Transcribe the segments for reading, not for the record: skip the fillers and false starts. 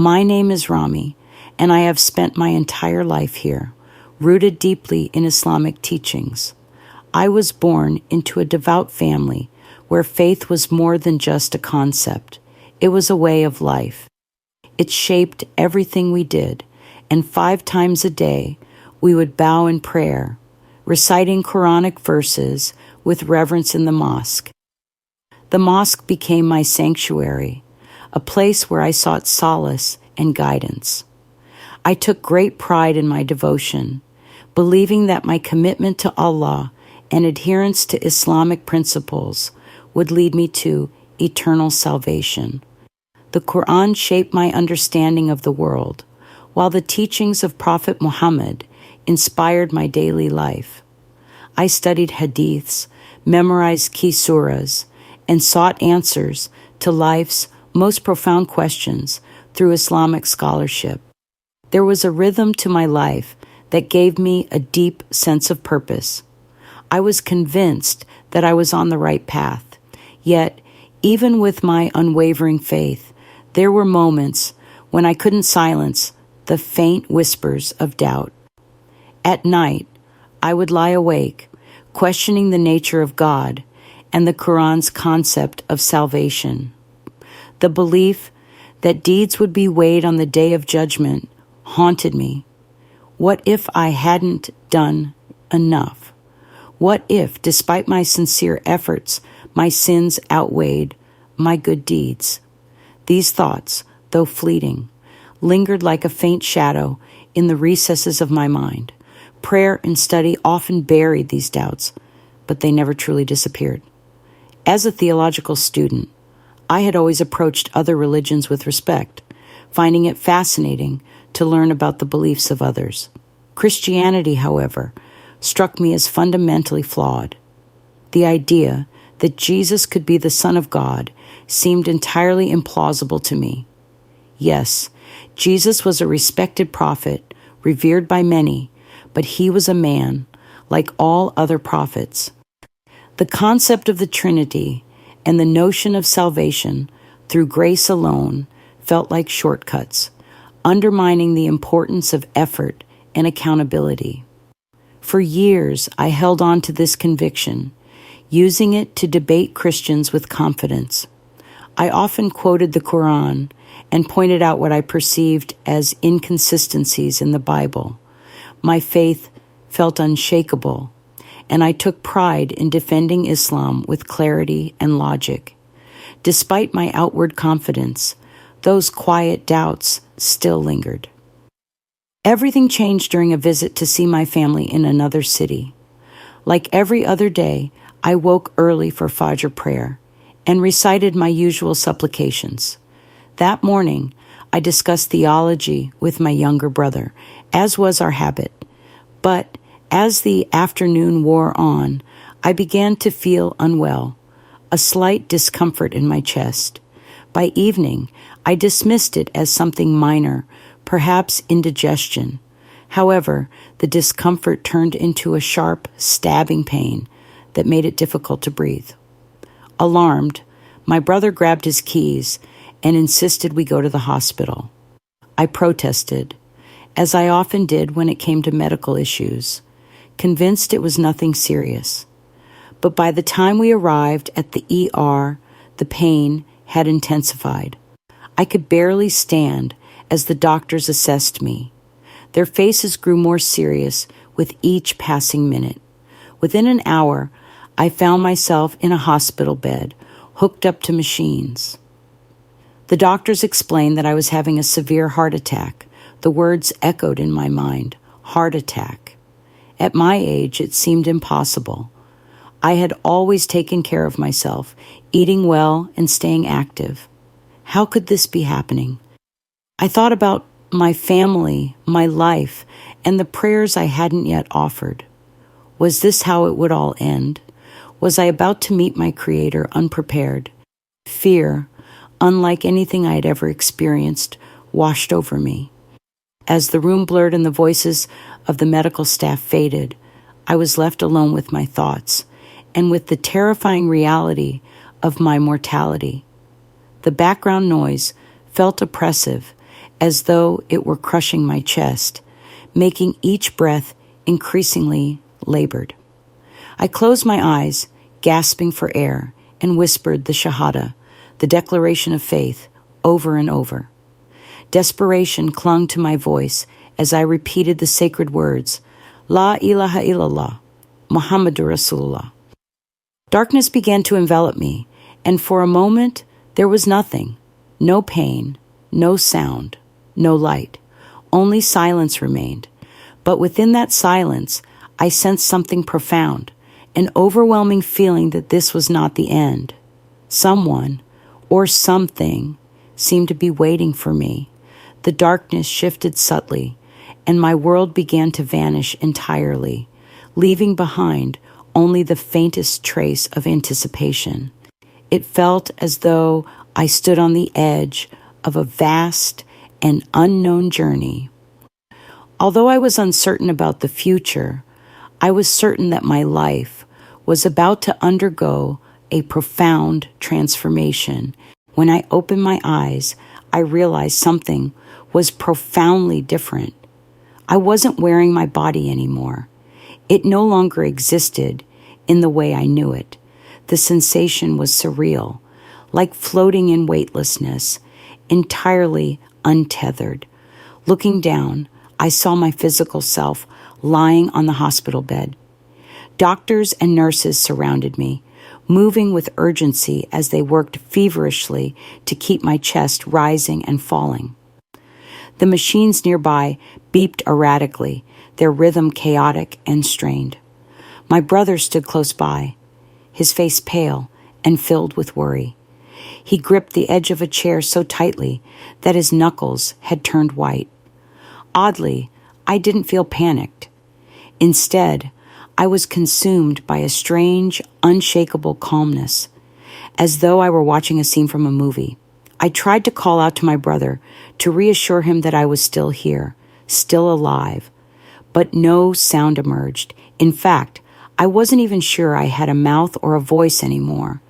My name is Rami, and I have spent my entire life here, rooted deeply in Islamic teachings. I was born into a devout family where faith was more than just a concept. It was a way of life. It shaped everything we did, and 5 times a day we would bow in prayer, reciting Quranic verses with reverence in the mosque. The mosque became my sanctuary, a place where I sought solace and guidance. I took great pride in my devotion, believing that my commitment to Allah and adherence to Islamic principles would lead me to eternal salvation. The Quran shaped my understanding of the world, while the teachings of Prophet Muhammad inspired my daily life. I studied hadiths, memorized key surahs, and sought answers to life's most profound questions through Islamic scholarship. There was a rhythm to my life that gave me a deep sense of purpose. I was convinced that I was on the right path. Yet, even with my unwavering faith, there were moments when I couldn't silence the faint whispers of doubt. At night, I would lie awake, questioning the nature of God and the Quran's concept of salvation. The belief that deeds would be weighed on the day of judgment haunted me. What if I hadn't done enough? What if, despite my sincere efforts, my sins outweighed my good deeds? These thoughts, though fleeting, lingered like a faint shadow in the recesses of my mind. Prayer and study often buried these doubts, but they never truly disappeared. As a theological student, I had always approached other religions with respect, finding it fascinating to learn about the beliefs of others. Christianity, however, struck me as fundamentally flawed. The idea that Jesus could be the Son of God seemed entirely implausible to me. Yes, Jesus was a respected prophet, revered by many, but he was a man, like all other prophets. The concept of the Trinity and the notion of salvation through grace alone felt like shortcuts, undermining the importance of effort and accountability. For years, I held on to this conviction, using it to debate Christians with confidence. I often quoted the Quran and pointed out what I perceived as inconsistencies in the Bible. My faith felt unshakable, and I took pride in defending Islam with clarity and logic. Despite my outward confidence, those quiet doubts still lingered. Everything changed during a visit to see my family in another city. Like every other day, I woke early for Fajr prayer and recited my usual supplications. That morning, I discussed theology with my younger brother, as was our habit. But as the afternoon wore on, I began to feel unwell, a slight discomfort in my chest. By evening, I dismissed it as something minor, perhaps indigestion. However, the discomfort turned into a sharp, stabbing pain that made it difficult to breathe. Alarmed, my brother grabbed his keys and insisted we go to the hospital. I protested, as I often did when it came to medical issues, convinced it was nothing serious. But by the time we arrived at the ER, the pain had intensified. I could barely stand as the doctors assessed me. Their faces grew more serious with each passing minute. Within an hour, I found myself in a hospital bed, hooked up to machines. The doctors explained that I was having a severe heart attack. The words echoed in my mind, heart attack. At my age, it seemed impossible. I had always taken care of myself, eating well and staying active. How could this be happening? I thought about my family, my life, and the prayers I hadn't yet offered. Was this how it would all end? Was I about to meet my Creator unprepared? Fear, unlike anything I had ever experienced, washed over me. As the room blurred and the voices of the medical staff faded, I was left alone with my thoughts and with the terrifying reality of my mortality. The background noise felt oppressive, as though it were crushing my chest, making each breath increasingly labored. I closed my eyes, gasping for air, and whispered the Shahada, the declaration of faith, over and over. Desperation clung to my voice as I repeated the sacred words, La ilaha illallah, Muhammadur Rasulullah. Darkness began to envelop me, and for a moment there was nothing, no pain, no sound, no light. Only silence remained. But within that silence, I sensed something profound, an overwhelming feeling that this was not the end. Someone, or something, seemed to be waiting for me. The darkness shifted subtly, and my world began to vanish entirely, leaving behind only the faintest trace of anticipation. It felt as though I stood on the edge of a vast and unknown journey. Although I was uncertain about the future, I was certain that my life was about to undergo a profound transformation. When I opened my eyes, I realized something was profoundly different. I wasn't wearing my body anymore. It no longer existed in the way I knew it. The sensation was surreal, like floating in weightlessness, entirely untethered. Looking down, I saw my physical self lying on the hospital bed. Doctors and nurses surrounded me, moving with urgency as they worked feverishly to keep my chest rising and falling. The machines nearby beeped erratically, their rhythm chaotic and strained. My brother stood close by, his face pale and filled with worry. He gripped the edge of a chair so tightly that his knuckles had turned white. Oddly, I didn't feel panicked. Instead, I was consumed by a strange, unshakable calmness, as though I were watching a scene from a movie. I tried to call out to my brother to reassure him that I was still here, still alive, but no sound emerged. In fact, I wasn't even sure I had a mouth or a voice anymore.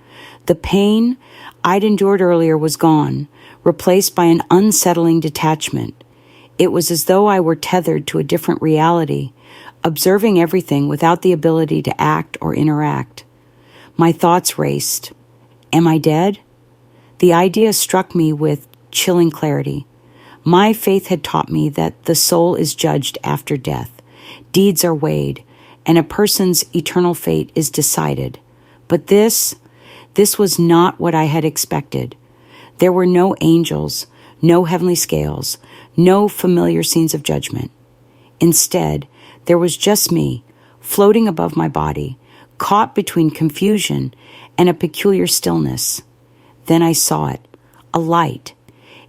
The pain I'd endured earlier was gone, replaced by an unsettling detachment. It was as though I were tethered to a different reality, observing everything without the ability to act or interact. My thoughts raced. Am I dead? The idea struck me with chilling clarity. My faith had taught me that the soul is judged after death. Deeds are weighed, and a person's eternal fate is decided. But this was not what I had expected. There were no angels, no heavenly scales, no familiar scenes of judgment. Instead, there was just me, floating above my body, caught between confusion and a peculiar stillness. Then I saw it, a light.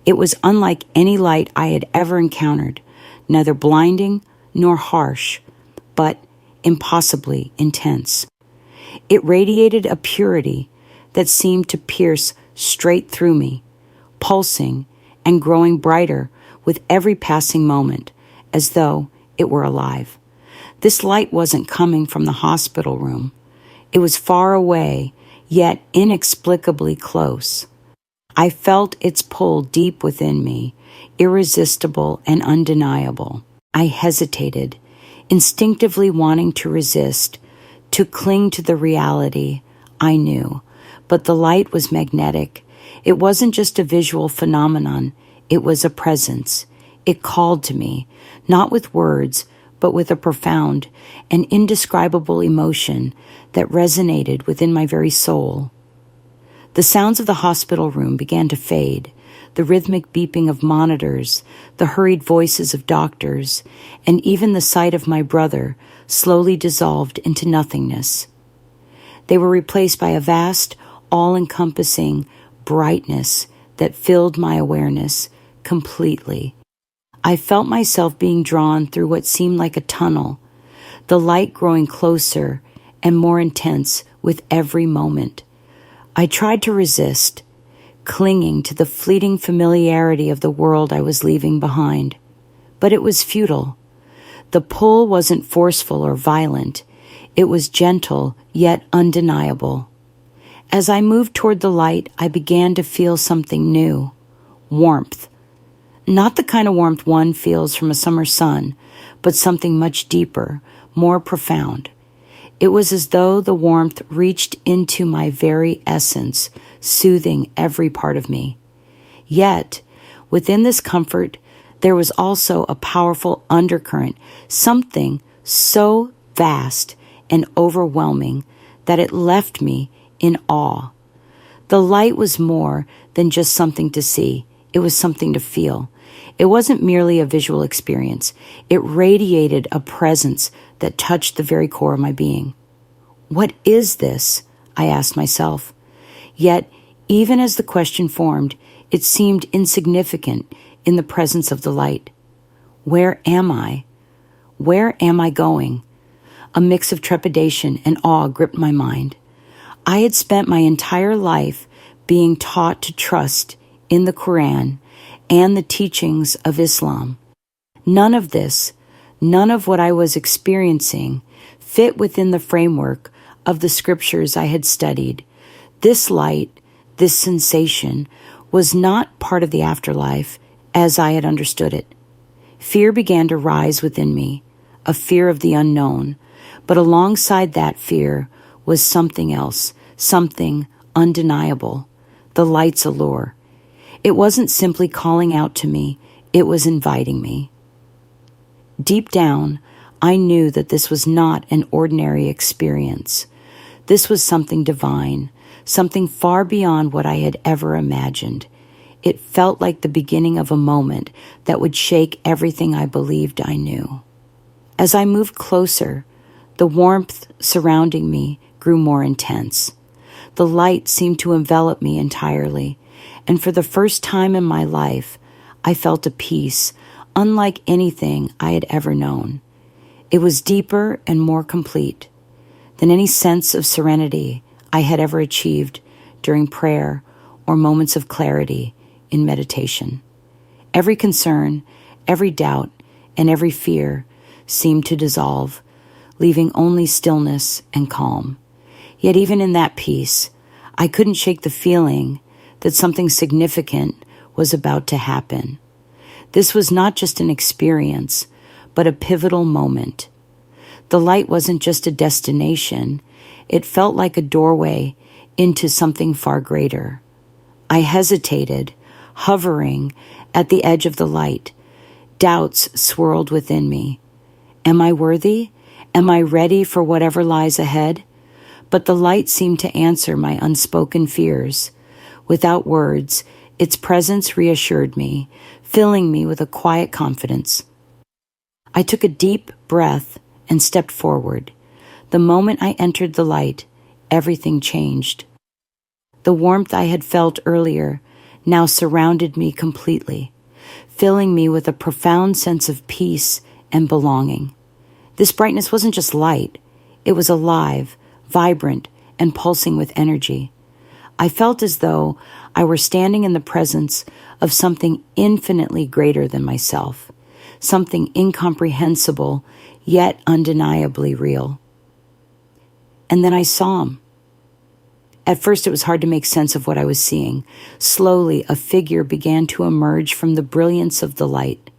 It was unlike any light I had ever encountered, neither blinding nor harsh, but impossibly intense. It radiated a purity that seemed to pierce straight through me, pulsing and growing brighter with every passing moment, as though it were alive. This light wasn't coming from the hospital room. It was far away, yet inexplicably close. I felt its pull deep within me, irresistible and undeniable. I hesitated, instinctively wanting to resist, to cling to the reality I knew. But the light was magnetic. It wasn't just a visual phenomenon. It was a presence. It called to me, not with words, but with a profound and indescribable emotion that resonated within my very soul. The sounds of the hospital room began to fade, the rhythmic beeping of monitors, the hurried voices of doctors, and even the sight of my brother slowly dissolved into nothingness. They were replaced by a vast, all-encompassing brightness that filled my awareness completely. I felt myself being drawn through what seemed like a tunnel, the light growing closer and more intense with every moment. I tried to resist, clinging to the fleeting familiarity of the world I was leaving behind. But it was futile. The pull wasn't forceful or violent. It was gentle, yet undeniable. As I moved toward the light, I began to feel something new, warmth. Not the kind of warmth one feels from a summer sun, but something much deeper, more profound. It was as though the warmth reached into my very essence, soothing every part of me. Yet, within this comfort, there was also a powerful undercurrent, something so vast and overwhelming that it left me in awe. The light was more than just something to see. It was something to feel. It wasn't merely a visual experience. It radiated a presence that touched the very core of my being. What is this? I asked myself. Yet, even as the question formed, it seemed insignificant in the presence of the light. Where am I? Where am I going? A mix of trepidation and awe gripped my mind. I had spent my entire life being taught to trust in the Quran and the teachings of Islam. None of this, none of what I was experiencing, fit within the framework of the scriptures I had studied. This light, this sensation, was not part of the afterlife as I had understood it. Fear began to rise within me, a fear of the unknown, but alongside that fear was something else, something undeniable, the light's allure. It wasn't simply calling out to me, it was inviting me. Deep down, I knew that this was not an ordinary experience. This was something divine, something far beyond what I had ever imagined. It felt like the beginning of a moment that would shake everything I believed I knew. As I moved closer, the warmth surrounding me grew more intense. The light seemed to envelop me entirely, and for the first time in my life, I felt a peace unlike anything I had ever known. It was deeper and more complete than any sense of serenity I had ever achieved during prayer or moments of clarity in meditation. Every concern, every doubt, and every fear seemed to dissolve, leaving only stillness and calm. Yet even in that peace, I couldn't shake the feeling that something significant was about to happen. This was not just an experience, but a pivotal moment. The light wasn't just a destination. It felt like a doorway into something far greater. I hesitated, hovering at the edge of the light. Doubts swirled within me. Am I worthy? Am I ready for whatever lies ahead? But the light seemed to answer my unspoken fears. Without words, its presence reassured me, filling me with a quiet confidence. I took a deep breath and stepped forward. The moment I entered the light, everything changed. The warmth I had felt earlier now surrounded me completely, filling me with a profound sense of peace and belonging. This brightness wasn't just light, it was alive, vibrant, and pulsing with energy. I felt as though I were standing in the presence of something infinitely greater than myself, something incomprehensible, yet undeniably real. And then I saw him. At first, it was hard to make sense of what I was seeing. Slowly, a figure began to emerge from the brilliance of the light.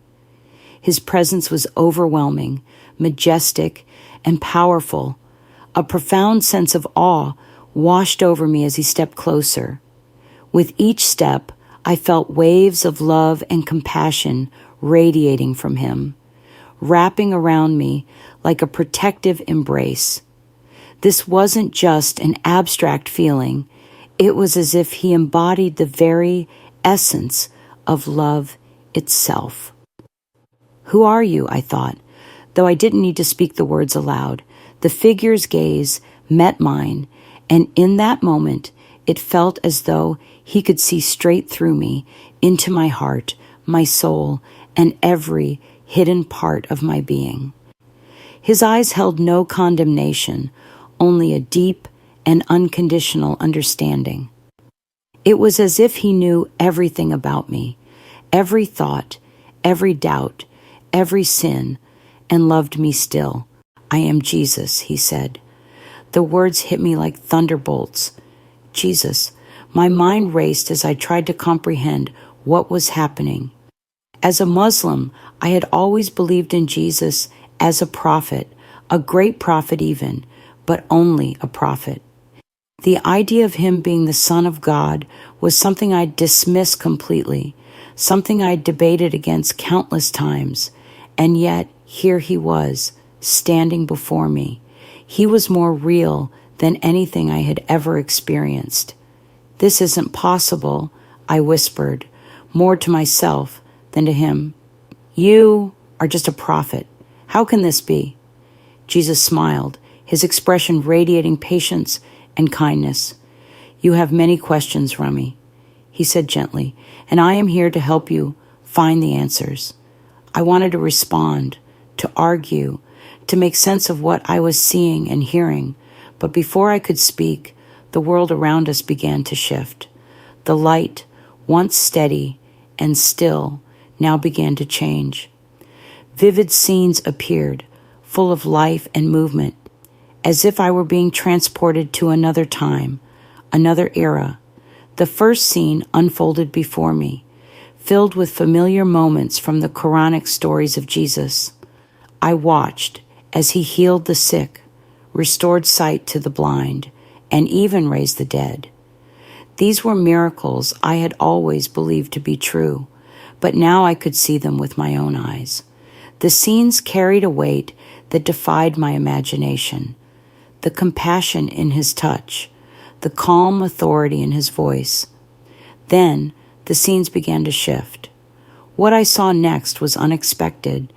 His presence was overwhelming, majestic, and powerful. A profound sense of awe washed over me as he stepped closer. With each step, I felt waves of love and compassion radiating from him, wrapping around me like a protective embrace. This wasn't just an abstract feeling. It was as if he embodied the very essence of love itself. Who are you? I thought, though I didn't need to speak the words aloud. The figure's gaze met mine, and in that moment, it felt as though he could see straight through me, into my heart, my soul, and every hidden part of my being. His eyes held no condemnation, only a deep and unconditional understanding. It was as if he knew everything about me, every thought, every doubt, every sin, and loved me still. I am Jesus, he said. The words hit me like thunderbolts. Jesus. My mind raced as I tried to comprehend what was happening. As a Muslim, I had always believed in Jesus as a prophet, a great prophet even, but only a prophet. The idea of him being the Son of God was something I dismissed completely, something I debated against countless times, and yet here he was, standing before me. He was more real than anything I had ever experienced. "This isn't possible," I whispered, more to myself than to him. "You are just a prophet. How can this be?" Jesus smiled, his expression radiating patience and kindness. "You have many questions, Rami," he said gently, "and I am here to help you find the answers." I wanted to respond, to argue, to make sense of what I was seeing and hearing, but before I could speak, the world around us began to shift. The light, once steady and still, now began to change. Vivid scenes appeared, full of life and movement, as if I were being transported to another time, another era. The first scene unfolded before me, filled with familiar moments from the Quranic stories of Jesus. I watched as he healed the sick, restored sight to the blind, and even raised the dead. These were miracles I had always believed to be true, but now I could see them with my own eyes. The scenes carried a weight that defied my imagination. The compassion in his touch, the calm authority in his voice. Then the scenes began to shift. What I saw next was unexpected.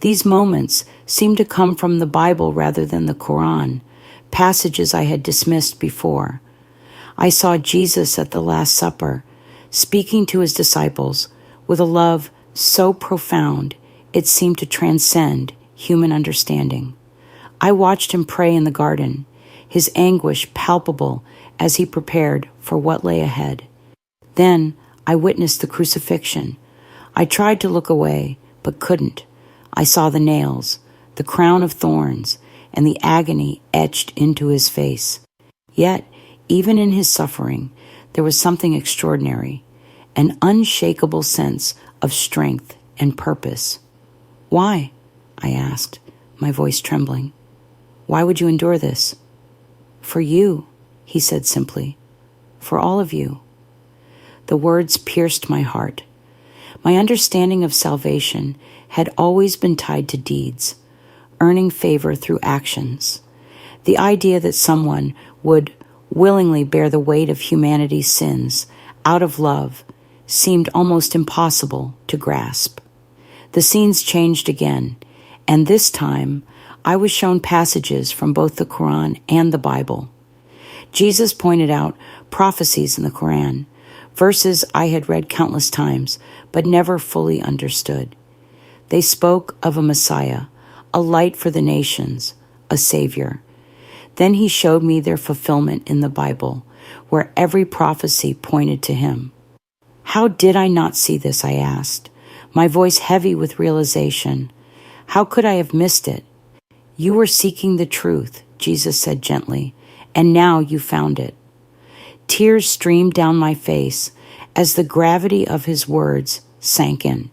These moments seemed to come from the Bible rather than the Quran, passages I had dismissed before. I saw Jesus at the Last Supper, speaking to his disciples with a love so profound it seemed to transcend human understanding. I watched him pray in the garden, his anguish palpable as he prepared for what lay ahead. Then I witnessed the crucifixion. I tried to look away, but couldn't. I saw the nails, the crown of thorns, and the agony etched into his face. Yet, even in his suffering, there was something extraordinary, an unshakable sense of strength and purpose. "Why?" I asked, my voice trembling. "Why would you endure this?" "For you," he said simply. "For all of you." The words pierced my heart. My understanding of salvation had always been tied to deeds, earning favor through actions. The idea that someone would willingly bear the weight of humanity's sins out of love seemed almost impossible to grasp. The scenes changed again, and this time I was shown passages from both the Quran and the Bible. Jesus pointed out prophecies in the Quran, verses I had read countless times but never fully understood. They spoke of a Messiah, a light for the nations, a Savior. Then he showed me their fulfillment in the Bible, where every prophecy pointed to him. How did I not see this, I asked, my voice heavy with realization. How could I have missed it? "You were seeking the truth," Jesus said gently, "and now you found it." Tears streamed down my face as the gravity of his words sank in.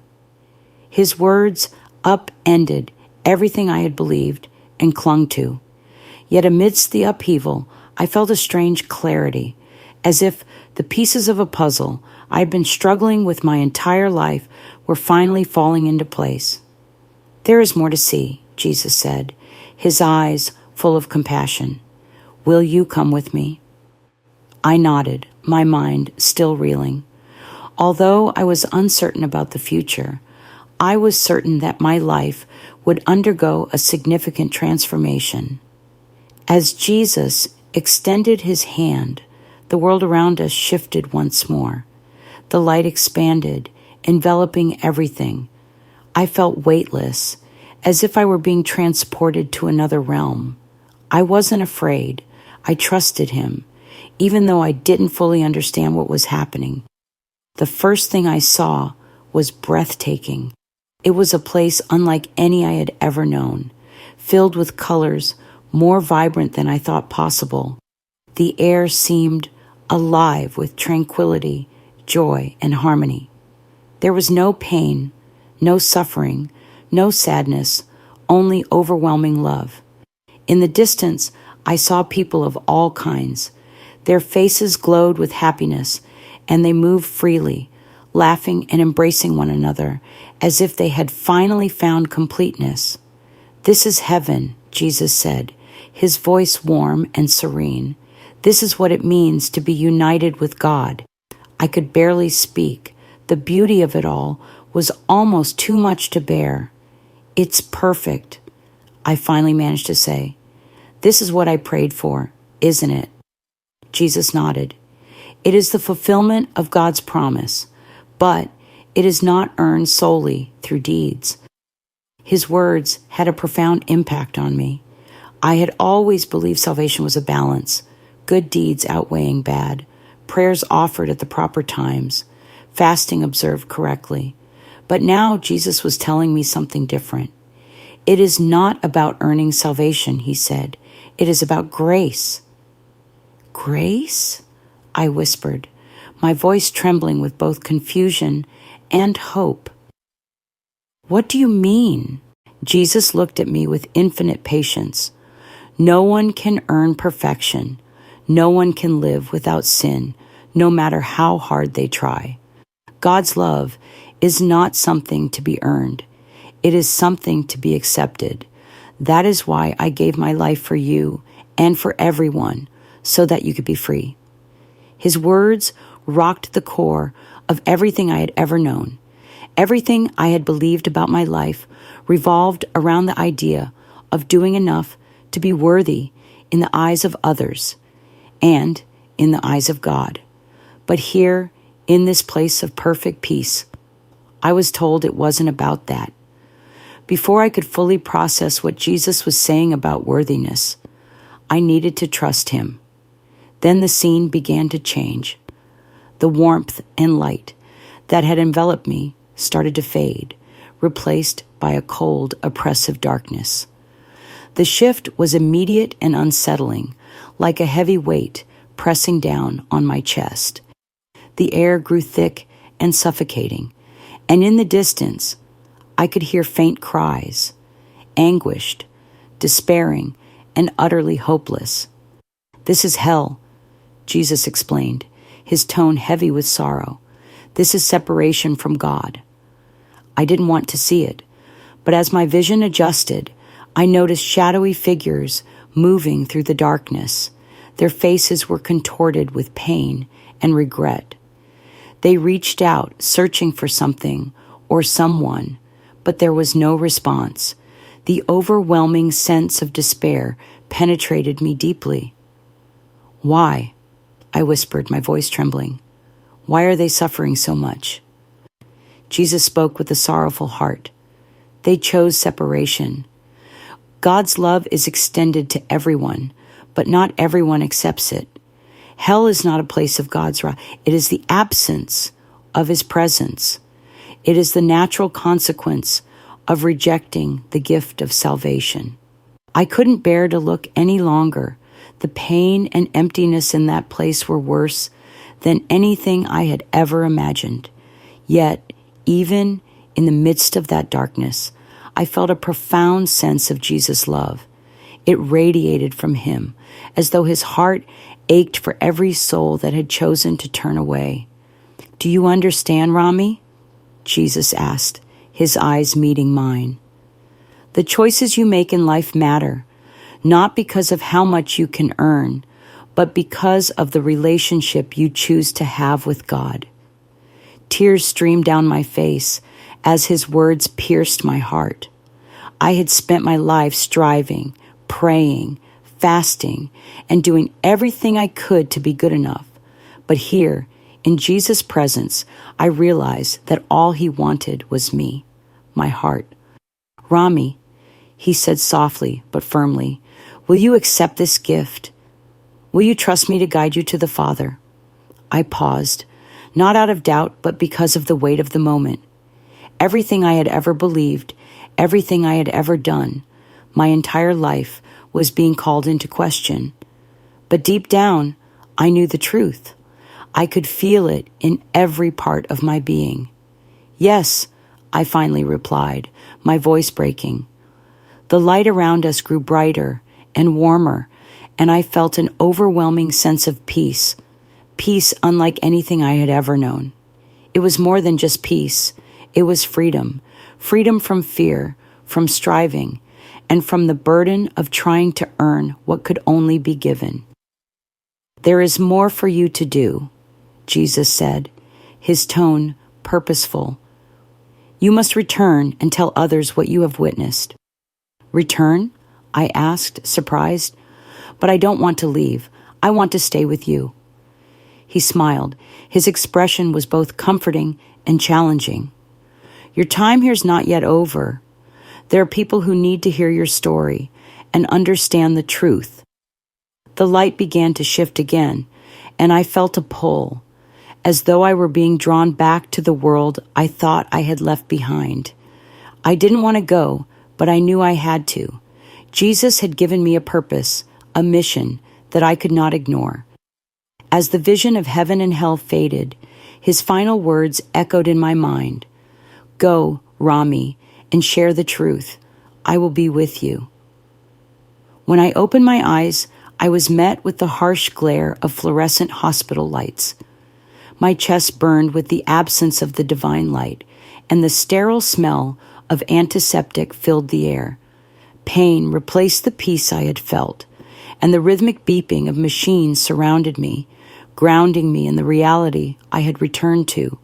His words upended everything I had believed and clung to. Yet amidst the upheaval, I felt a strange clarity, as if the pieces of a puzzle I had been struggling with my entire life were finally falling into place. "There is more to see," Jesus said, his eyes full of compassion. "Will you come with me?" I nodded, my mind still reeling. Although I was uncertain about the future, I was certain that my life would undergo a significant transformation. As Jesus extended his hand, the world around us shifted once more. The light expanded, enveloping everything. I felt weightless, as if I were being transported to another realm. I wasn't afraid. I trusted him, even though I didn't fully understand what was happening. The first thing I saw was breathtaking. It was a place unlike any I had ever known, filled with colors more vibrant than I thought possible. The air seemed alive with tranquility, joy, and harmony. There was no pain, no suffering, no sadness, only overwhelming love. In the distance, I saw people of all kinds. Their faces glowed with happiness, and they moved freely, laughing and embracing one another, as if they had finally found completeness. "This is heaven," Jesus said, his voice warm and serene. "This is what it means to be united with God." I could barely speak. The beauty of it all was almost too much to bear. "It's perfect," I finally managed to say. "This is what I prayed for, isn't it?" Jesus nodded. "It is the fulfillment of God's promise, but it is not earned solely through deeds." His words had a profound impact on me. I had always believed salvation was a balance, good deeds outweighing bad, prayers offered at the proper times, fasting observed correctly. But now Jesus was telling me something different. "It is not about earning salvation," he said. "It is about grace." "Grace?" I whispered, my voice trembling with both confusion and hope. "What do you mean?" Jesus looked at me with infinite patience. "No one can earn perfection. No one can live without sin, no matter how hard they try. God's love is not something to be earned. It is something to be accepted. That is why I gave my life for you and for everyone, so that you could be free." His words rocked the core of everything I had ever known. Everything I had believed about my life revolved around the idea of doing enough to be worthy in the eyes of others and in the eyes of God. But here, in this place of perfect peace, I was told it wasn't about that. Before I could fully process what Jesus was saying about worthiness, I needed to trust him. Then the scene began to change. The warmth and light that had enveloped me started to fade, replaced by a cold, oppressive darkness. The shift was immediate and unsettling, like a heavy weight pressing down on my chest. The air grew thick and suffocating, and in the distance, I could hear faint cries, anguished, despairing, and utterly hopeless. "This is hell," Jesus explained, his tone heavy with sorrow. "This is separation from God." I didn't want to see it, but as my vision adjusted, I noticed shadowy figures moving through the darkness. Their faces were contorted with pain and regret. They reached out, searching for something or someone, but there was no response. The overwhelming sense of despair penetrated me deeply. "Why?" I whispered, my voice trembling. "Why are they suffering so much?" Jesus spoke with a sorrowful heart. "They chose separation. God's love is extended to everyone, but not everyone accepts it. Hell is not a place of God's wrath. It is the absence of his presence. It is the natural consequence of rejecting the gift of salvation." I couldn't bear to look any longer. The pain and emptiness in that place were worse than anything I had ever imagined. Yet, even in the midst of that darkness, I felt a profound sense of Jesus' love. It radiated from him, as though his heart ached for every soul that had chosen to turn away. "Do you understand, Rami?" Jesus asked, his eyes meeting mine. "The choices you make in life matter, not because of how much you can earn, but because of the relationship you choose to have with God." Tears streamed down my face as his words pierced my heart. I had spent my life striving, praying, fasting, and doing everything I could to be good enough. But here, in Jesus' presence, I realized that all he wanted was me, my heart. "Rami," he said softly but firmly, "will you accept this gift? Will you trust me to guide you to the Father?" I paused, not out of doubt, but because of the weight of the moment. Everything I had ever believed, everything I had ever done, my entire life was being called into question. But deep down, I knew the truth. I could feel it in every part of my being. "Yes," I finally replied, my voice breaking. The light around us grew brighter and warmer, and I felt an overwhelming sense of peace unlike anything I had ever known. It was more than just peace. It was freedom from fear, from striving, and from the burden of trying to earn what could only be given. There is more for you to do, Jesus said, his tone purposeful. You must return and tell others what you have witnessed. Return? I asked, surprised. But I don't want to leave. I want to stay with you. He smiled. His expression was both comforting and challenging. Your time here's not yet over. There are people who need to hear your story and understand the truth. The light began to shift again, and I felt a pull, as though I were being drawn back to the world I thought I had left behind. I didn't want to go, but I knew I had to. Jesus had given me a purpose, a mission that I could not ignore. As the vision of heaven and hell faded, his final words echoed in my mind. Go, Rami, and share the truth. I will be with you. When I opened my eyes, I was met with the harsh glare of fluorescent hospital lights. My chest burned with the absence of the divine light, and the sterile smell of antiseptic filled the air. Pain replaced the peace I had felt, and the rhythmic beeping of machines surrounded me, grounding me in the reality I had returned to.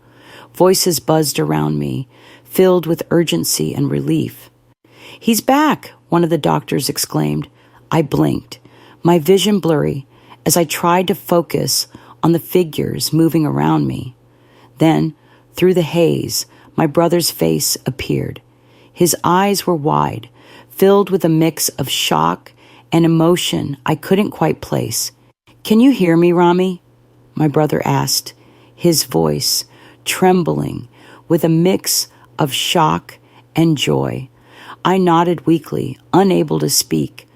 Voices buzzed around me, filled with urgency and relief. He's back, one of the doctors exclaimed. I blinked, my vision blurry, as I tried to focus on the figures moving around me. Then, through the haze, my brother's face appeared. His eyes were wide, filled with a mix of shock and emotion I couldn't quite place. Can you hear me, Rami? My brother asked, his voice trembling with a mix of shock and joy. I nodded weakly, unable to speak.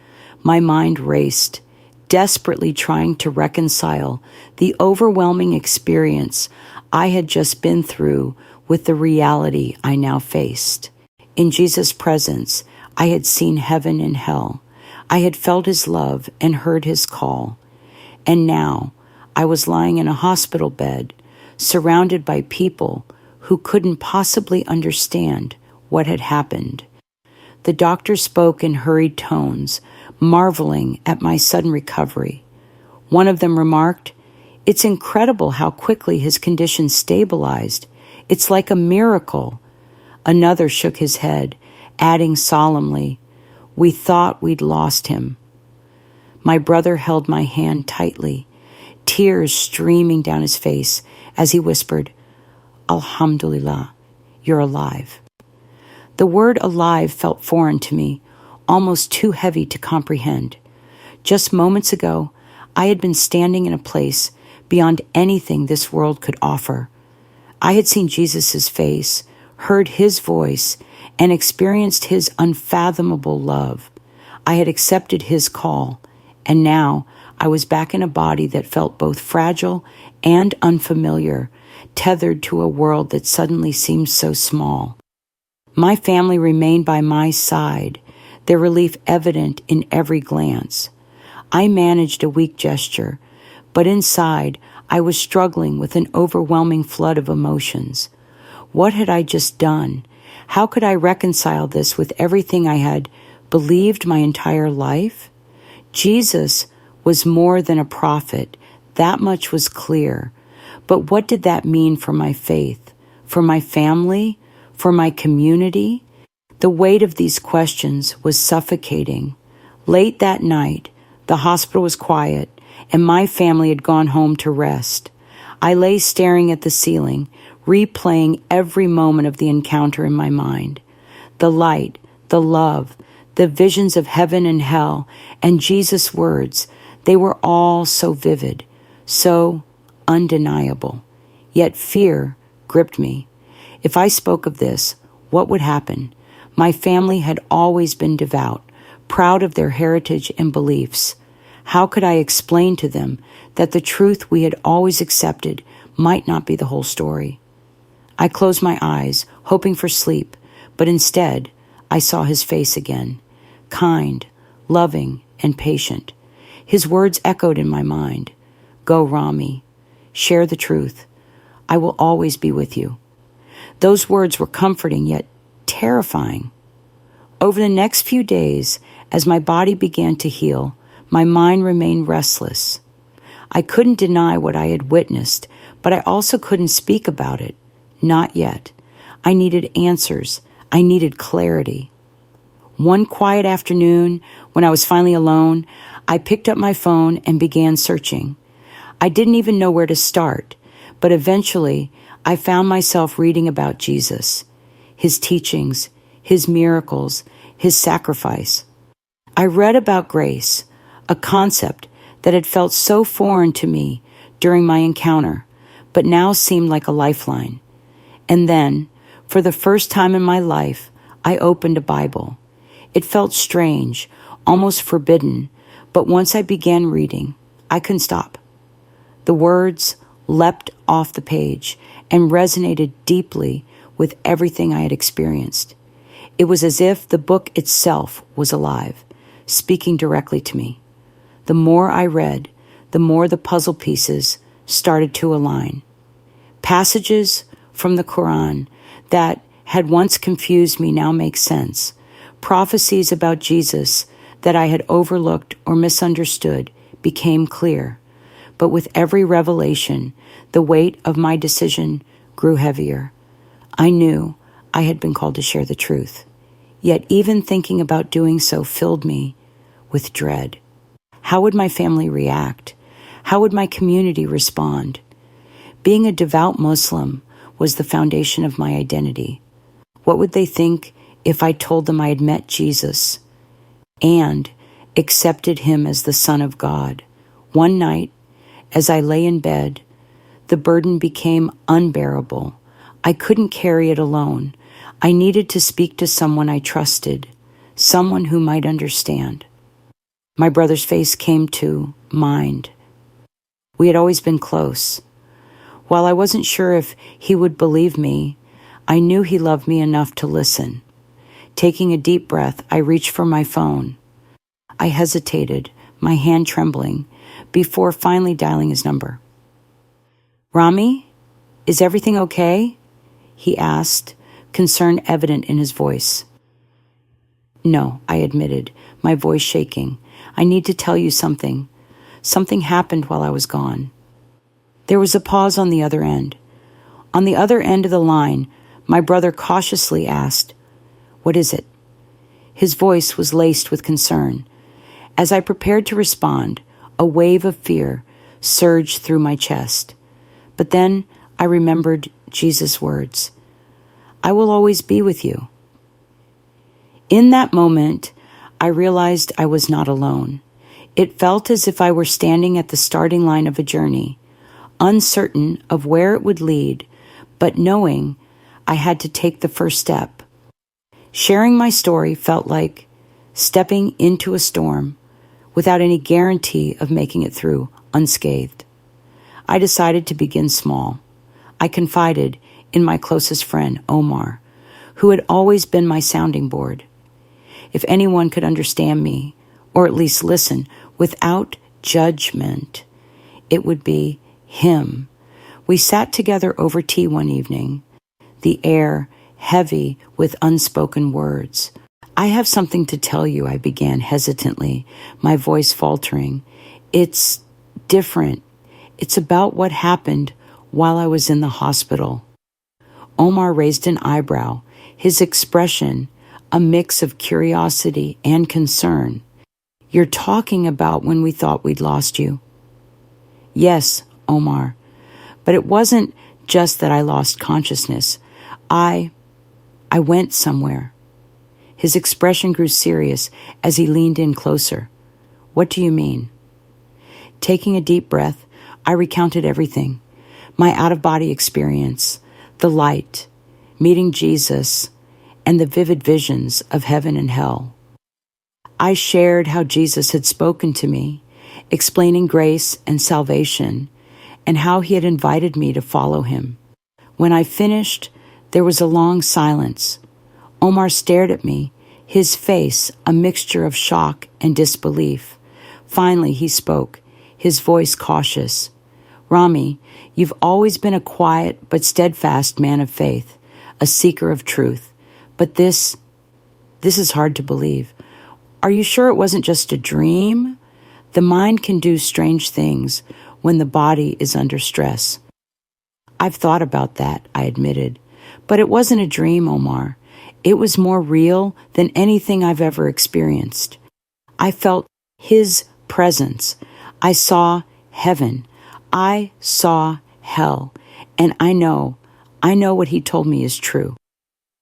My mind raced, desperately trying to reconcile the overwhelming experience I had just been through with the reality I now faced. In Jesus' presence, I had seen heaven and hell. I had felt his love and heard his call. And now I was lying in a hospital bed, surrounded by people who couldn't possibly understand what had happened. The doctor spoke in hurried tones, marveling at my sudden recovery. One of them remarked, "It's incredible how quickly his condition stabilized. It's like a miracle." Another shook his head, adding solemnly, "We thought we'd lost him." My brother held my hand tightly, tears streaming down his face as he whispered, "Alhamdulillah, you're alive." The word alive felt foreign to me, almost too heavy to comprehend. Just moments ago, I had been standing in a place beyond anything this world could offer. I had seen Jesus' face, heard his voice, and experienced his unfathomable love. I had accepted his call, and now I was back in a body that felt both fragile and unfamiliar, tethered to a world that suddenly seemed so small. My family remained by my side, their relief evident in every glance. I managed a weak gesture, but inside I was struggling with an overwhelming flood of emotions. What had I just done? How could I reconcile this with everything I had believed my entire life? Jesus was more than a prophet. That much was clear. But what did that mean for my faith, for my family, for my community? The weight of these questions was suffocating. Late that night, the hospital was quiet, and my family had gone home to rest. I lay staring at the ceiling, replaying every moment of the encounter in my mind. The light, the love, the visions of heaven and hell, and Jesus' words, they were all so vivid, so undeniable. Yet fear gripped me. If I spoke of this, what would happen? My family had always been devout, proud of their heritage and beliefs. How could I explain to them that the truth we had always accepted might not be the whole story? I closed my eyes, hoping for sleep, but instead I saw his face again, kind, loving, and patient. His words echoed in my mind. Go, Rami. Share the truth. I will always be with you. Those words were comforting yet terrifying. Over the next few days, as my body began to heal, my mind remained restless. I couldn't deny what I had witnessed, but I also couldn't speak about it. Not yet. I needed answers. I needed clarity. One quiet afternoon, when I was finally alone, I picked up my phone and began searching. I didn't even know where to start, but eventually I found myself reading about Jesus, his teachings, his miracles, his sacrifice. I read about grace, a concept that had felt so foreign to me during my encounter, but now seemed like a lifeline. And then, for the first time in my life, I opened a Bible. It felt strange, almost forbidden, but once I began reading, I couldn't stop. The words leapt off the page and resonated deeply with everything I had experienced. It was as if the book itself was alive, speaking directly to me. The more I read, the more the puzzle pieces started to align. Passages from the Quran that had once confused me now make sense. Prophecies about Jesus that I had overlooked or misunderstood became clear. But with every revelation, the weight of my decision grew heavier. I knew I had been called to share the truth. Yet even thinking about doing so filled me with dread. How would my family react? How would my community respond? Being a devout Muslim was the foundation of my identity. What would they think if I told them I had met Jesus and accepted him as the Son of God? One night, as I lay in bed, the burden became unbearable. I couldn't carry it alone. I needed to speak to someone I trusted, someone who might understand. My brother's face came to mind. We had always been close. While I wasn't sure if he would believe me, I knew he loved me enough to listen. Taking a deep breath, I reached for my phone. I hesitated, my hand trembling, before finally dialing his number. Rami, is everything okay? He asked, concern evident in his voice. No, I admitted, my voice shaking. I need to tell you something. Something happened while I was gone. There was a pause on the other end. On the other end of the line, my brother cautiously asked, What is it? His voice was laced with concern. As I prepared to respond, a wave of fear surged through my chest. But then I remembered Jesus' words. I will always be with you. In that moment, I realized I was not alone. It felt as if I were standing at the starting line of a journey, uncertain of where it would lead, but knowing I had to take the first step. Sharing my story felt like stepping into a storm without any guarantee of making it through unscathed. I decided to begin small. I confided in my closest friend, Omar, who had always been my sounding board. If anyone could understand me, or at least listen without judgment, it would be him. We sat together over tea one evening, the air heavy with unspoken words. I have something to tell you, I began hesitantly, my voice faltering. It's different. It's about what happened while I was in the hospital. Omar raised an eyebrow, his expression a mix of curiosity and concern. You're talking about when we thought we'd lost you? Yes, Omar, but it wasn't just that I lost consciousness. I went somewhere. His expression grew serious as he leaned in closer. What do you mean? Taking a deep breath, I recounted everything. My out-of-body experience, the light, meeting Jesus, and the vivid visions of heaven and hell. I shared how Jesus had spoken to me, explaining grace and salvation, and how he had invited me to follow him. When I finished, There was a long silence. Omar stared at me, his face a mixture of shock and disbelief. Finally, he spoke, his voice cautious. "Rami, you've always been a quiet but steadfast man of faith, a seeker of truth. But this is hard to believe. Are you sure it wasn't just a dream? The mind can do strange things when the body is under stress." "I've thought about that," I admitted. "But it wasn't a dream, Omar. It was more real than anything I've ever experienced. I felt his presence. I saw heaven. I saw hell. And I know what he told me is true."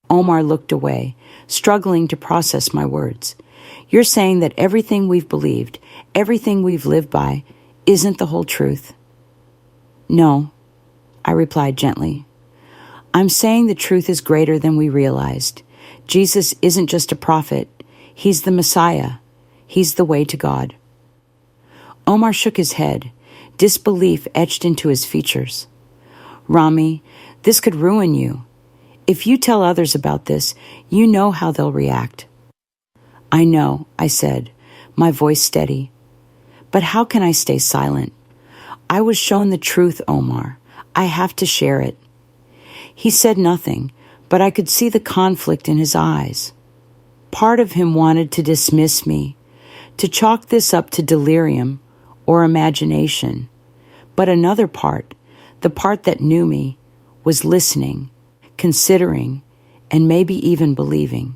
Omar looked away, struggling to process my words. "You're saying that everything we've believed, everything we've lived by, isn't the whole truth?" "No," I replied gently. "I'm saying the truth is greater than we realized. Jesus isn't just a prophet. He's the Messiah. He's the way to God." Omar shook his head, disbelief etched into his features. "Rami, this could ruin you. If you tell others about this, you know how they'll react." "I know," I said, my voice steady. "But how can I stay silent? I was shown the truth, Omar. I have to share it." He said nothing, but I could see the conflict in his eyes. Part of him wanted to dismiss me, to chalk this up to delirium or imagination. But another part, the part that knew me, was listening, considering, and maybe even believing.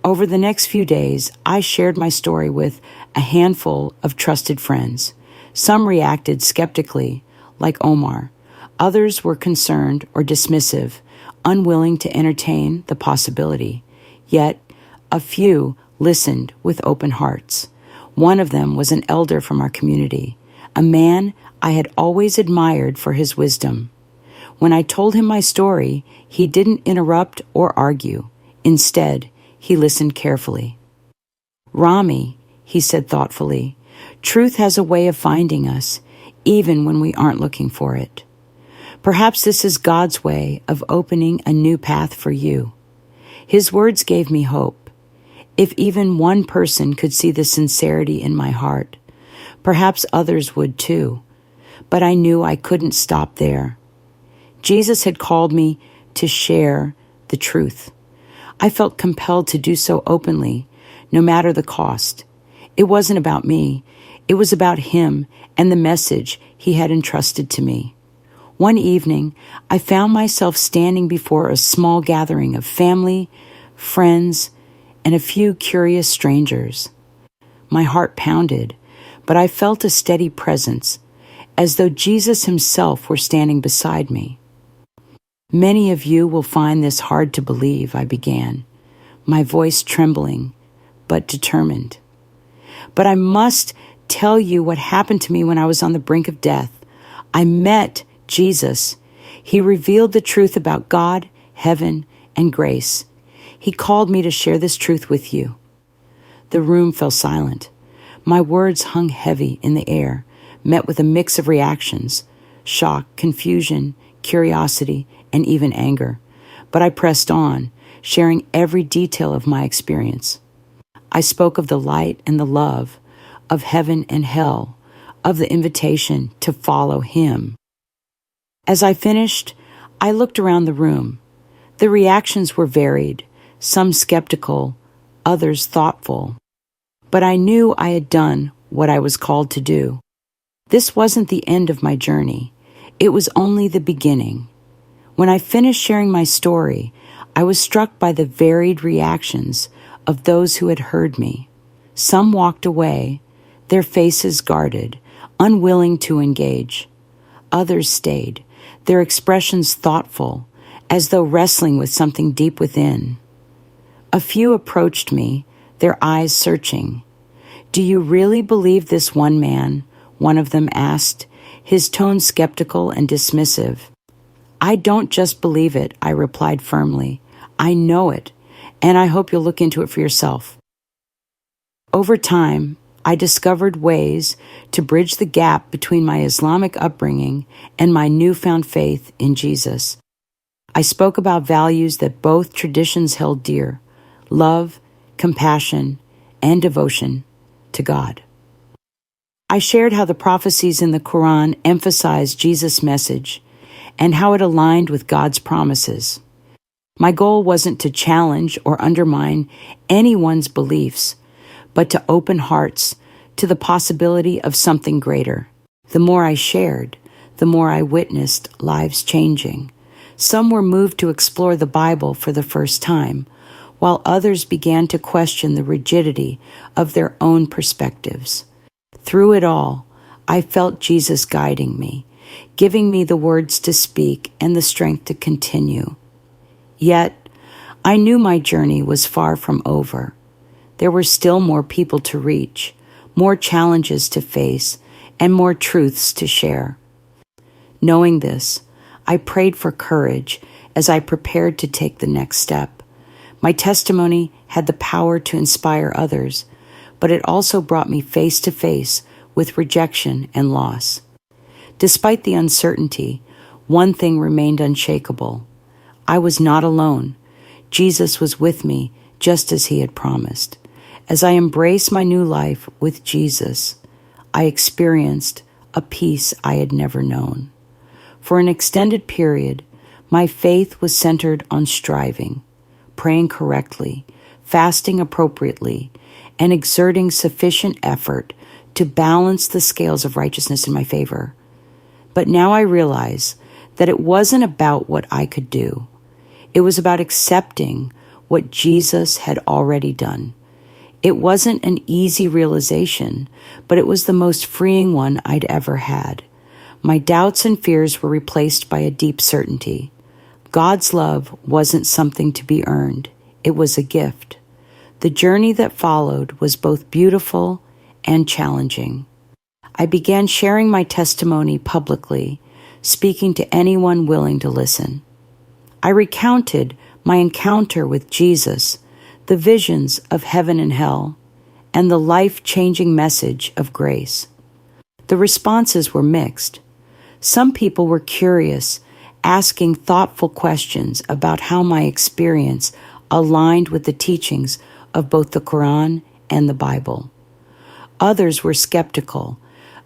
Over the next few days, I shared my story with a handful of trusted friends. Some reacted skeptically, like Omar. Others were concerned or dismissive, unwilling to entertain the possibility. Yet, a few listened with open hearts. One of them was an elder from our community, a man I had always admired for his wisdom. When I told him my story, he didn't interrupt or argue. Instead, he listened carefully. "Rami," he said thoughtfully, "truth has a way of finding us, even when we aren't looking for it. Perhaps this is God's way of opening a new path for you." His words gave me hope. If even one person could see the sincerity in my heart, perhaps others would too. But I knew I couldn't stop there. Jesus had called me to share the truth. I felt compelled to do so openly, no matter the cost. It wasn't about me. It was about him and the message he had entrusted to me. One evening, I found myself standing before a small gathering of family, friends, and a few curious strangers. My heart pounded, but I felt a steady presence, as though Jesus himself were standing beside me. "Many of you will find this hard to believe," I began, my voice trembling, but determined. "But I must tell you what happened to me when I was on the brink of death. I met Jesus. He revealed the truth about God, heaven, and grace. He called me to share this truth with you." The room fell silent. My words hung heavy in the air, met with a mix of reactions: shock, confusion, curiosity, and even anger. But I pressed on, sharing every detail of my experience. I spoke of the light and the love, of heaven and hell, of the invitation to follow him. As I finished, I looked around the room. The reactions were varied, some skeptical, others thoughtful. But I knew I had done what I was called to do. This wasn't the end of my journey. It was only the beginning. When I finished sharing my story, I was struck by the varied reactions of those who had heard me. Some walked away, their faces guarded, unwilling to engage. Others stayed, their expressions thoughtful, as though wrestling with something deep within. A few approached me, their eyes searching. "Do you really believe this one man?" one of them asked, his tone skeptical and dismissive. "I don't just believe it," I replied firmly. "I know it, and I hope you'll look into it for yourself." Over time, I discovered ways to bridge the gap between my Islamic upbringing and my newfound faith in Jesus. I spoke about values that both traditions held dear: love, compassion, and devotion to God. I shared how the prophecies in the Quran emphasized Jesus' message and how it aligned with God's promises. My goal wasn't to challenge or undermine anyone's beliefs, but to open hearts to the possibility of something greater. The more I shared, the more I witnessed lives changing. Some were moved to explore the Bible for the first time, while others began to question the rigidity of their own perspectives. Through it all, I felt Jesus guiding me, giving me the words to speak and the strength to continue. Yet, I knew my journey was far from over. There were still more people to reach, more challenges to face, and more truths to share. Knowing this, I prayed for courage as I prepared to take the next step. My testimony had the power to inspire others, but it also brought me face to face with rejection and loss. Despite the uncertainty, one thing remained unshakable. I was not alone. Jesus was with me, just as he had promised. As I embraced my new life with Jesus, I experienced a peace I had never known. For an extended period, my faith was centered on striving, praying correctly, fasting appropriately, and exerting sufficient effort to balance the scales of righteousness in my favor. But now I realize that it wasn't about what I could do. It was about accepting what Jesus had already done. It wasn't an easy realization, but it was the most freeing one I'd ever had. My doubts and fears were replaced by a deep certainty. God's love wasn't something to be earned. It was a gift. The journey that followed was both beautiful and challenging. I began sharing my testimony publicly, speaking to anyone willing to listen. I recounted my encounter with Jesus, the visions of heaven and hell, and the life-changing message of grace. The responses were mixed. Some people were curious, asking thoughtful questions about how my experience aligned with the teachings of both the Quran and the Bible. Others were skeptical,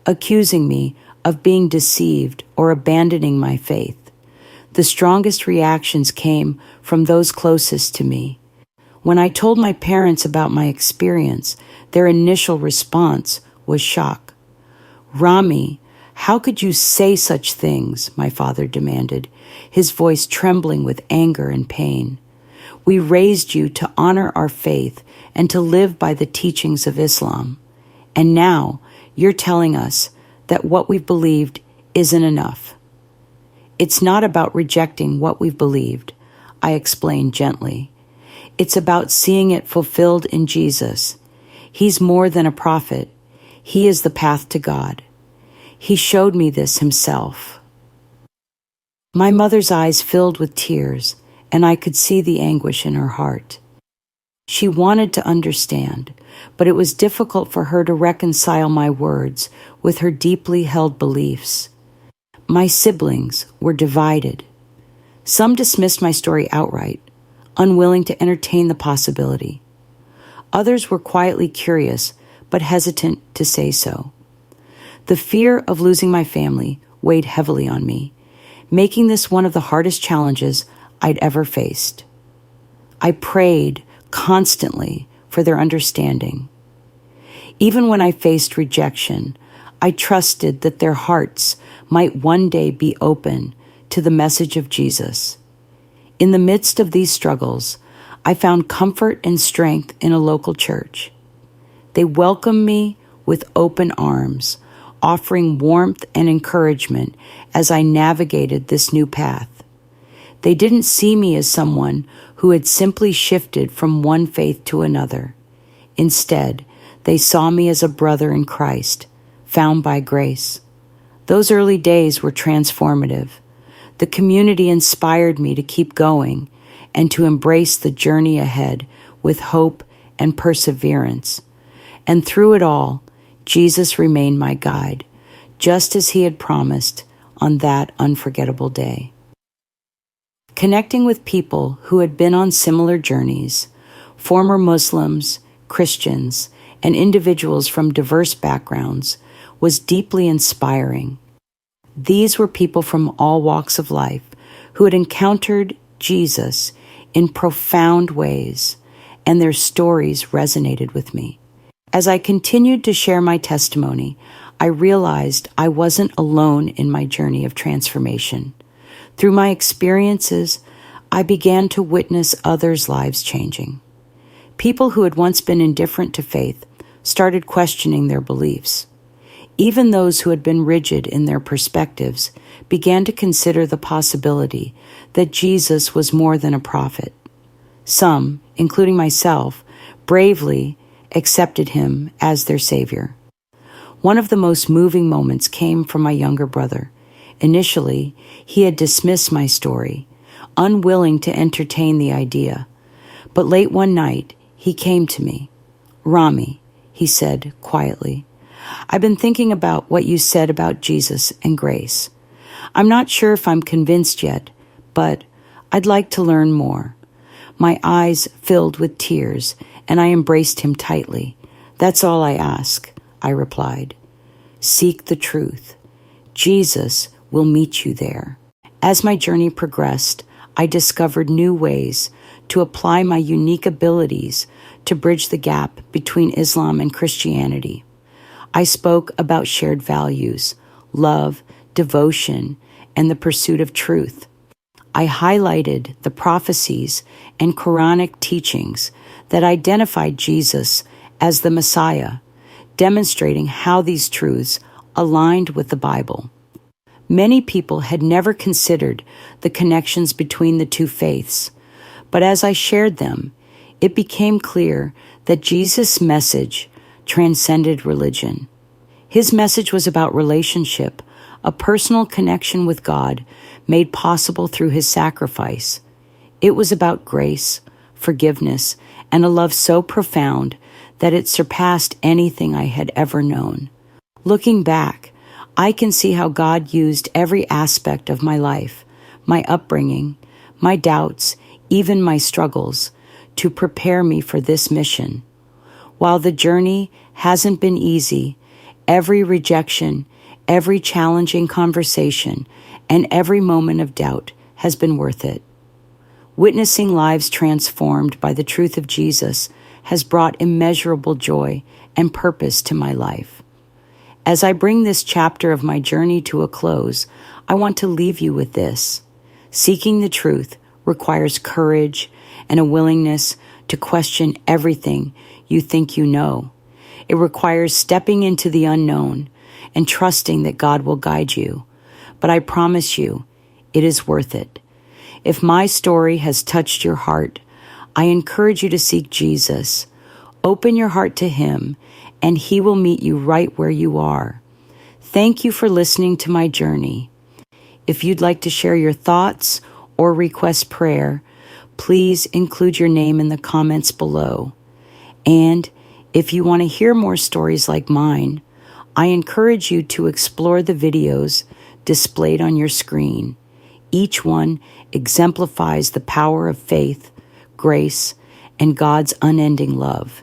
accusing me of being deceived or abandoning my faith. The strongest reactions came from those closest to me. When I told my parents about my experience, their initial response was shock. "Rami, how could you say such things?" my father demanded, his voice trembling with anger and pain. "We raised you to honor our faith and to live by the teachings of Islam. And now you're telling us that what we've believed isn't enough." "It's not about rejecting what we've believed," I explained gently. "It's about seeing it fulfilled in Jesus. He's more than a prophet. He is the path to God. He showed me this himself." My mother's eyes filled with tears, and I could see the anguish in her heart. She wanted to understand, but it was difficult for her to reconcile my words with her deeply held beliefs. My siblings were divided. Some dismissed my story outright, unwilling to entertain the possibility. Others were quietly curious, but hesitant to say so. The fear of losing my family weighed heavily on me, making this one of the hardest challenges I'd ever faced. I prayed constantly for their understanding. Even when I faced rejection, I trusted that their hearts might one day be open to the message of Jesus. In the midst of these struggles, I found comfort and strength in a local church. They welcomed me with open arms, offering warmth and encouragement as I navigated this new path. They didn't see me as someone who had simply shifted from one faith to another. Instead, they saw me as a brother in Christ, found by grace. Those early days were transformative. The community inspired me to keep going and to embrace the journey ahead with hope and perseverance. And through it all, Jesus remained my guide, just as he had promised on that unforgettable day. Connecting with people who had been on similar journeys, former Muslims, Christians, and individuals from diverse backgrounds, was deeply inspiring. These were people from all walks of life who had encountered Jesus in profound ways, and their stories resonated with me. As I continued to share my testimony, I realized I wasn't alone in my journey of transformation. Through my experiences, I began to witness others' lives changing. People who had once been indifferent to faith started questioning their beliefs. Even those who had been rigid in their perspectives began to consider the possibility that Jesus was more than a prophet. Some, including myself, bravely accepted him as their savior. One of the most moving moments came from my younger brother. Initially, he had dismissed my story, unwilling to entertain the idea. But late one night, he came to me. "Rami," he said quietly, "I've been thinking about what you said about Jesus and grace. I'm not sure if I'm convinced yet, but I'd like to learn more." My eyes filled with tears, and I embraced him tightly. "That's all I ask," I replied. "Seek the truth. Jesus will meet you there." As my journey progressed, I discovered new ways to apply my unique abilities to bridge the gap between Islam and Christianity. I spoke about shared values, love, devotion, and the pursuit of truth. I highlighted the prophecies and Quranic teachings that identified Jesus as the Messiah, demonstrating how these truths aligned with the Bible. Many people had never considered the connections between the two faiths, but as I shared them, it became clear that Jesus' message transcended religion. His message was about relationship, a personal connection with God made possible through his sacrifice. It was about grace, forgiveness, and a love so profound that it surpassed anything I had ever known. Looking back, I can see how God used every aspect of my life, my upbringing, my doubts, even my struggles, to prepare me for this mission. While the journey hasn't been easy, every rejection, every challenging conversation, and every moment of doubt has been worth it. Witnessing lives transformed by the truth of Jesus has brought immeasurable joy and purpose to my life. As I bring this chapter of my journey to a close, I want to leave you with this. Seeking the truth requires courage and a willingness to question everything you think you know. It requires stepping into the unknown and trusting that God will guide you. But I promise you, it is worth it. If my story has touched your heart, I encourage you to seek Jesus. Open your heart to him, and he will meet you right where you are. Thank you for listening to my journey. If you'd like to share your thoughts or request prayer, please include your name in the comments below. And if you want to hear more stories like mine, I encourage you to explore the videos displayed on your screen. Each one exemplifies the power of faith, grace, and God's unending love.